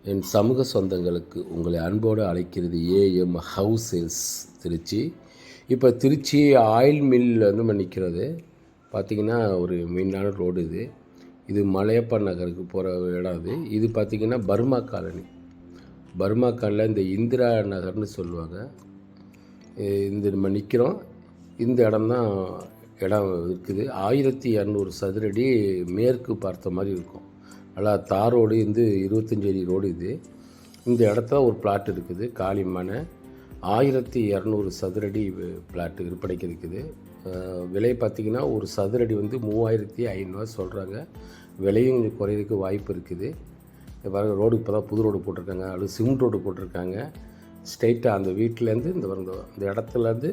என் சமூக சொந்தங்களுக்கு உங்களை அன்போடு அழைக்கிறது ஏஎம் ஹவுஸ் சேல்ஸ் திருச்சி. இப்போ திருச்சி ஆயில் மில் வந்து நிற்கிறது. பார்த்திங்கன்னா ஒரு மெயினான ரோடு இது. இது மலையப்பா நகருக்கு போகிற இடம் இது. இது பார்த்திங்கன்னா பர்மா காலனி. பர்மா காலனில் இந்த இந்திரா நகர்னு சொல்லுவாங்க. இந்த நம்ம நிற்கிறோம். இந்த இடம்தான் இடம் இருக்குது. 1200 சதுரடி மேற்கு பார்த்த மாதிரி இருக்கும். நல்லா தார் ரோடு, இந்த 25 அடி ரோடு இது. இந்த இடத்துல ஒரு பிளாட் இருக்குது, காலிமான 1200 சதுரடி பிளாட்டு விற்பனைக்கு இருக்குது. விலை பார்த்திங்கன்னா ஒரு சதுரடி வந்து 3500 சொல்கிறாங்க. விலையும் கொஞ்சம் குறையிறதுக்கு வாய்ப்பு இருக்குது. பாருங்கள், ரோடு இப்போ தான் புது ரோடு போட்டிருக்காங்க, அது சிமெண்ட் ரோடு போட்டிருக்காங்க. ஸ்ட்ரைட்டாக அந்த வீட்டிலேருந்து இந்த இடத்துலேருந்து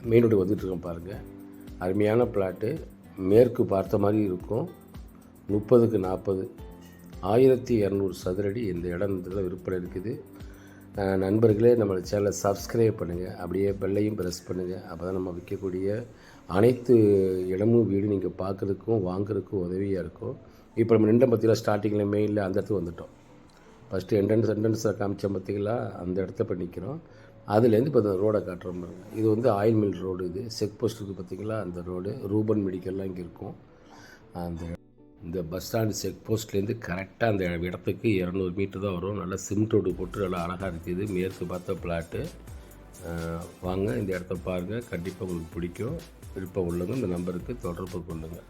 மெயின் ரோடு வந்துட்டுருக்கோம் பாருங்கள். அருமையான பிளாட்டு, மேற்கு பார்த்த மாதிரி இருக்கும். 30க்கு 40, 1200 சதுரடி இந்த இடத்துல விற்பனை இருக்குது. நண்பர்களே, நம்ம சேனலை சப்ஸ்கிரைப் பண்ணுங்கள், அப்படியே பெல்லையும் ப்ரெஸ் பண்ணுங்கள். அப்போ தான் நம்ம விற்கக்கூடிய அனைத்து இடமும் வீடு நீங்கள் பார்க்குறதுக்கும் வாங்குறதுக்கும் உதவியாக இருக்கும். இப்போ நம்ம நின்ற பார்த்திங்களா, ஸ்டார்டிங்கில் மெயினில் அந்த இடத்துக்கு வந்துவிட்டோம். ஃபஸ்ட்டு என்ட்ரன்ஸில் காமிச்சோம் பார்த்திங்களா, அந்த இடத்த இப்போ நிற்கிறோம். அதுலேருந்து இப்போ ரோடை காட்டுறோம் பாருங்க. இது வந்து ஆயில் மில் ரோடு. இது செக் போஸ்ட் இருக்குது பார்த்திங்களா, அந்த ரோடு. ரூபன் மெடிக்கல்லாம் இங்கே இருக்கும். இந்த பஸ் ஸ்டாண்டு செக் போஸ்ட்லேருந்து கரெக்டாக அந்த இடத்துக்கு 200 மீட்டர் தான் வரும். நல்லா சிமெண்ட் ரோடு போட்டு நல்லா அழகாக இருக்குது. மேற்கு பார்த்த பிளாட்டு. வாங்க, இந்த இடத்த பாருங்கள், கண்டிப்பாக உங்களுக்கு பிடிக்கும். விருப்பம் உள்ளவங்க இந்த நம்பருக்கு தொடர்பு கொள்ளுங்கள்.